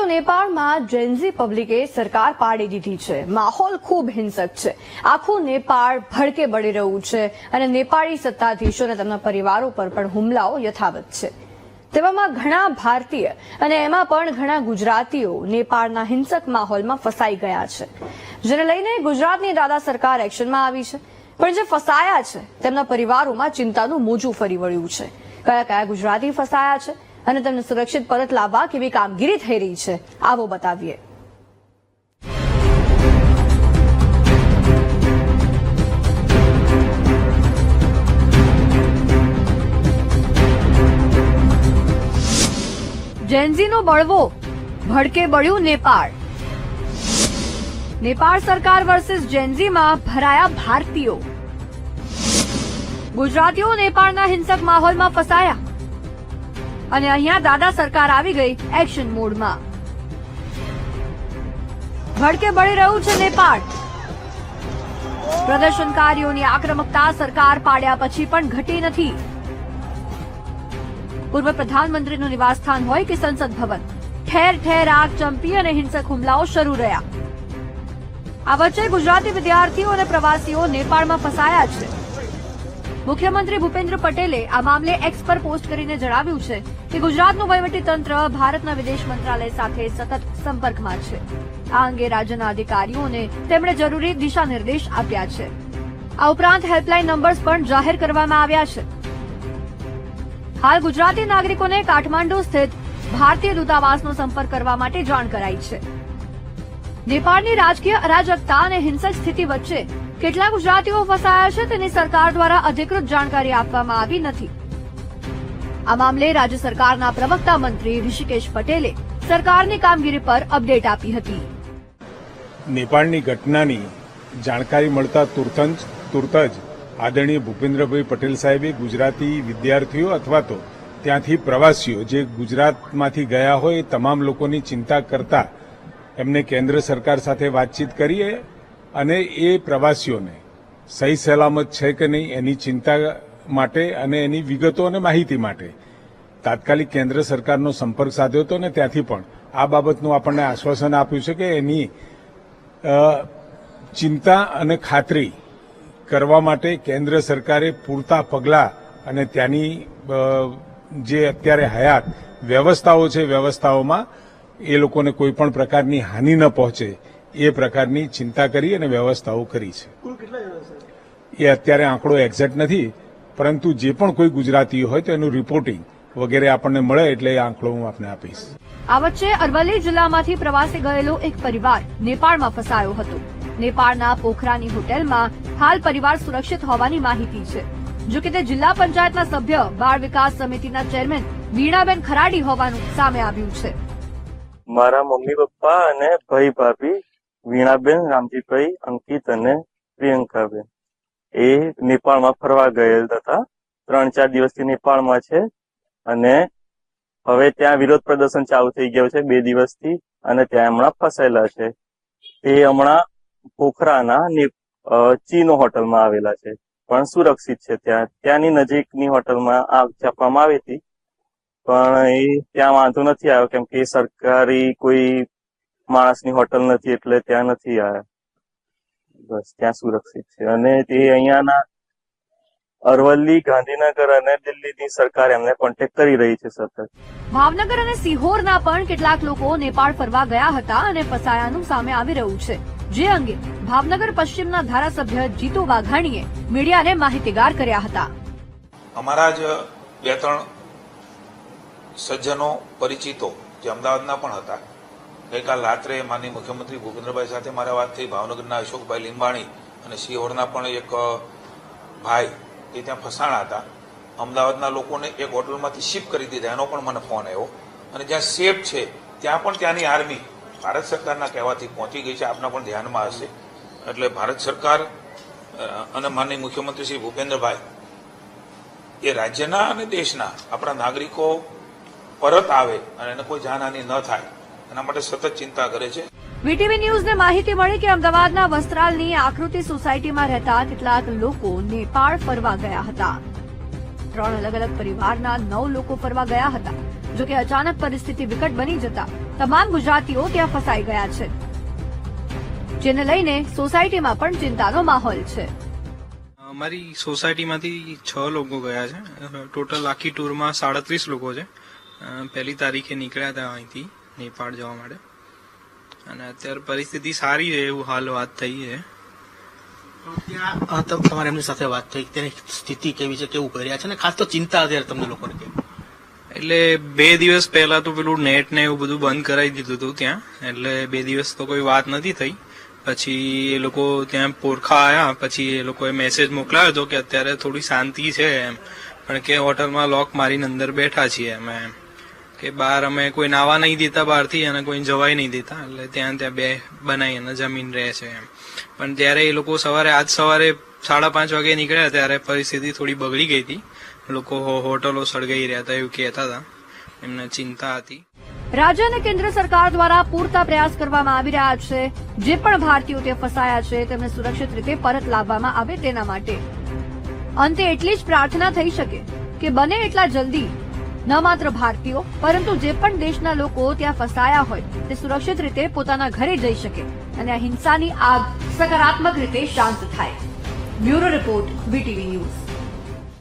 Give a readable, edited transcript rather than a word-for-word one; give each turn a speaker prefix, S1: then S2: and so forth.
S1: નેપાળમાં જેનઝી પબ્લિકે સરકાર પાડી દીધી છે। માહોલ ખૂબ હિંસક છે। આખું નેપાળ ભડકે બળી રહ્યું છે અને નેપાળી સત્તાધીશો અને તેમના પરિવારો પર પણ હુમલાઓ યથાવત છે। તેવામાં ઘણા ભારતીય અને એમાં પણ ઘણા ગુજરાતીઓ નેપાળના હિંસક માહોલમાં ફસાઈ ગયા છે, જેને લઈને ગુજરાતની દાદા સરકાર એક્શનમાં આવી છે। પણ જે ફસાયા છે તેમના પરિવારોમાં ચિંતાનું મોજું ફરી વળ્યું છે। કયા કયા ગુજરાતી ફસાયા છે અને તેમને સુરક્ષિત પરત લાવવા કેવી કામગીરી થઈ રહી છે, આવો બતાવીએ। જેનઝીનો બળવો, ભડકે બળ્યું નેપાળ। નેપાળ સરકાર વર્સિસ જેનઝીમાં ભરાયા ભારતીયો। ગુજરાતીઓ નેપાળના હિંસક માહોલમાં ફસાયા અને અહીંયા દાદા સરકાર આવી ગઈ એક્શન મોડમાં। ભડકે બળી રહ્યું છે નેપાળ। પ્રદર્શનકારીઓની આક્રમકતા સરકાર પાડ્યા પછી પણ ઘટી નથી। પૂર્વ પ્રધાનમંત્રીનું નિવાસસ્થાન હોય કે સંસદ ભવન, ઠેર ઠેર આગ ચંપી અને હિંસક હુમલાઓ શરૂ રહ્યા। આ વચ્ચે ગુજરાતી વિદ્યાર્થીઓ અને પ્રવાસીઓ નેપાળમાં ફસાયા છે। મુખ્યમંત્રી ભૂપેન્દ્ર પટેલે આ મામલે એક્સ પર પોસ્ટ કરીને જણાવ્યું છે કે ગુજરાતનું વહીવટીતંત્ર ભારતના વિદેશ મંત્રાલય સાથે સતત સંપર્કમાં છે। આ અંગે રાજ્યના અધિકારીઓને તેમણે જરૂરી દિશા નિર્દેશ આપ્યા છે। આ ઉપરાંત હેલ્પલાઇન નંબર્સ પણ જાહેર કરવામાં આવ્યા છે। હાલ ગુજરાતી નાગરિકોને કાઠમાંડુ સ્થિત ભારતીય દૂતાવાસનો સંપર્ક કરવા માટે જાણ કરાઈ છે। નેપાળની રાજકીય અરાજકતા અને હિંસક સ્થિતિ વચ્ચે કેટલા ગુજરાતીઓ ફસાયા છે તેની સરકાર દ્વારા અધિકૃત જાણકારી આપવામાં આવી નથી। આ મામલે રાજ્ય સરકારના પ્રવક્તા મંત્રી ઋષિકેશ પટેલે સરકારની કામગીરી પર અપડેટ આપી હતી।
S2: નેપાળની ઘટનાની જાણકારી મળતા તુરત જ આદરણીય ભૂપેન્દ્રભાઈ પટેલ સાહેબે ગુજરાતી વિદ્યાર્થીઓ અથવા તો ત્યાંથી પ્રવાસીઓ જે ગુજરાતમાંથી ગયા હોય એ તમામ લોકોની ચિંતા કરતા એમને કેન્દ્ર સરકાર સાથે વાતચીત કરીએ અને એ પ્રવાસીઓને સહી સલામત છે કે નહીં એની ચિંતા માટે અને એની વિગતો અને માહિતી માટે તાત્કાલિક કેન્દ્ર સરકારનો સંપર્ક સાધ્યો હતો અને ત્યાંથી પણ આ બાબતનું આપણને આશ્વાસન આપ્યું છે કે એની ચિંતા અને ખાતરી કરવા માટે કેન્દ્ર સરકારે પૂરતા પગલાં અને ત્યાંની જે અત્યારે હયાત વ્યવસ્થાઓ છે વ્યવસ્થાઓમાં એ લોકોને કોઈ પણ પ્રકારની હાનિ ન પહોંચે એ પ્રકારની ચિંતા કરી અને વ્યવસ્થાઓ કરી છે। એ અત્યારે આંકડો એક્ઝેક્ટ નથી, પરંતુ જે પણ કોઈ ગુજરાતીઓ હોય તો એનું રિપોર્ટિંગ વગેરે આપણને મળે એટલે એ આંકડો હું આપને આપીશ।
S1: આ વચ્ચે અરવલ્લી જિલ્લામાંથી પ્રવાસે ગયેલો એક પરિવાર નેપાળમાં ફસાયો હતો। નેપાળના પોખરાની હોટેલમાં હાલ પરિવાર સુરક્ષિત હોવાની માહિતી છે। જો કે તે જિલ્લા પંચાયતના સભ્ય બાળ વિકાસ સમિતિના ચેરમેન વીણાબેન ખરાડી હોવાનું સામે આવ્યું છે।
S3: મારા મમ્મી પપ્પા અને ભાઈ ભાભી વીણાબેન, રામજીભાઈ, અંકિત અને પ્રિયંકાબેન એ નેપાળમાં ફરવા ગયેલ હતા। 3-4 દિવસથી નેપાળમાં છે અને હવે ત્યાં વિરોધ પ્રદર્શન ચાલુ થઈ ગયું છે 2 દિવસથી અને ત્યાં હમણાં ફસાયેલા છે। તે હમણાં પોખરાના ચીનો હોટલમાં આવેલા છે, પણ સુરક્ષિત છે। ત્યાંની નજીકની હોટલમાં આગ ચાપવામાં આવી હતી, પણ એ ત્યાં વાંધો નથી આવ્યો કેમ કે સરકારી કોઈ માણસની હોટલ નથી એટલે ત્યાં નથી આવ્યા। બસ ત્યાં સુરક્ષિત છે અને તે અહીંયાના અરવલ્લી, ગાંધીનગર અને દિલ્હીની સરકાર એમને કોન્ટેક્ટ કરી રહી છે સતત।
S1: ભાવનગર અને સિહોરના પણ કેટલાક લોકો નેપાળ ફરવા ગયા હતા અને ફસાયાનું સામે આવી રહ્યું છે, જે અંગે ભાવનગર પશ્ચિમના ધારાસભ્ય જીતુ વાઘાણીએ મીડિયાને માહિતીગાર કર્યા હતા।
S4: અમારા જ 2-3 સજ્જનો પરિચિતો જે અમદાવાદના પણ હતા, ગઈકાલ રાત્રે માનનીય મુખ્યમંત્રી ભૂપેન્દ્રભાઈ સાથે મારા વાત થઈ। ભાવનગરના અશોકભાઈ લીંબાણી અને સિહોરના પણ એક ભાઈ એ ત્યાં ફસાણા હતા। અમદાવાદના લોકોને એક હોટલમાંથી શિફ્ટ કરી દીધા, એનો પણ મને ફોન આવ્યો અને જ્યાં સેફ છે ત્યાં પણ ત્યાંની આર્મી ભારત સરકારના કહેવાથી પહોંચી ગઈ છે। આપના પણ ધ્યાનમાં હશે। એટલે ભારત સરકાર અને માનનીય મુખ્યમંત્રી શ્રી ભૂપેન્દ્રભાઈ એ રાજ્યના અને દેશના આપણા નાગરિકો પરત આવે અને એને કોઈ જાનહાનિ ન થાય એના માટે સતત ચિંતા કરે છે।
S1: વીટીવી ન્યૂઝને માહિતી મળી કે અમદાવાદના વસ્ત્રાલની આકૃતિ સોસાયટીમાં રહેતા કેટલાક લોકો નેપાળ ફરવા ગયા હતા। 3 અલગ અલગ પરિવારના 9 લોકો ફરવા ગયા હતા। જો કે અચાનક પરિસ્થિતિ વિકટ બની જતા તમામ ગુજરાતીઓ ત્યાં ફસાઈ ગયા છે, જેને લઈને સોસાયટીમાં પણ ચિંતાનો માહોલ છે.
S5: અમારી સોસાયટીમાંથી 6 લોકો ગયા છે. ટોટલ આખી ટૂરમાં 37 લોકો છે. પહેલી તારીખે નીકળ્યા હતા અહીંથી નેપાળ જવા માટે, અને અત્યારે પરિસ્થિતિ સારી છે એવું હાલ વાત થઈ છે.
S6: ત્યાં તમારે એમની સાથે વાત થઈ, તેની સ્થિતિ કેવી છે, કેવું કર્યા છે, અને ખાસ તો ચિંતા અત્યારે તમને લોકોને કેવી?
S5: એટલે 2 દિવસ પહેલા તો પેલું નેટ ને એવું બધું બંધ કરાવી દીધું હતું ત્યાં, એટલે 2 દિવસ તો કોઈ વાત નથી થઈ. પછી એ લોકો ત્યાં પોરખા આવ્યા, પછી એ લોકોએ મેસેજ મોકલાયો હતો કે અત્યારે થોડી શાંતિ છે એમ, પણ કે હોટલમાં લોક મારીને અંદર બેઠા છીએ અમે એમ, કે બહાર અમે કોઈ નાવા નહીં દેતા બહારથી અને કોઈ જવાય નહીં દેતા, એટલે ત્યાં બે બનાવી અને જમીન રહે છે એમ. પણ ત્યારે એ લોકો આજ સવારે 5:30 વાગે નીકળ્યા ત્યારે પરિસ્થિતિ થોડી બગડી ગઈ હતી. લોકો હોટલો સળગાઈ રહ્યા હતા એવું કહેતા હતા, એમને ચિંતા હતી.
S1: રાજ્ય અને કેન્દ્ર સરકાર દ્વારા પૂરતા પ્રયાસ કરવામાં આવી રહ્યા છે. જે પણ ભારતીયો ત્યાં ફસાયા છે તેમને સુરક્ષિત રીતે પરત લાવવામાં આવે તેના માટે. અંતે એટલી જ પ્રાર્થના થઈ શકે કે બને એટલા જલ્દી ન માત્ર ભારતીયો પરંતુ જે પણ દેશના લોકો ત્યાં ફસાયા હોય તે સુરક્ષિત રીતે પોતાના ઘરે જઈ શકે અને આ હિંસાની આગ સકારાત્મક રીતે શાંત થાય. Bureau report, BTV news.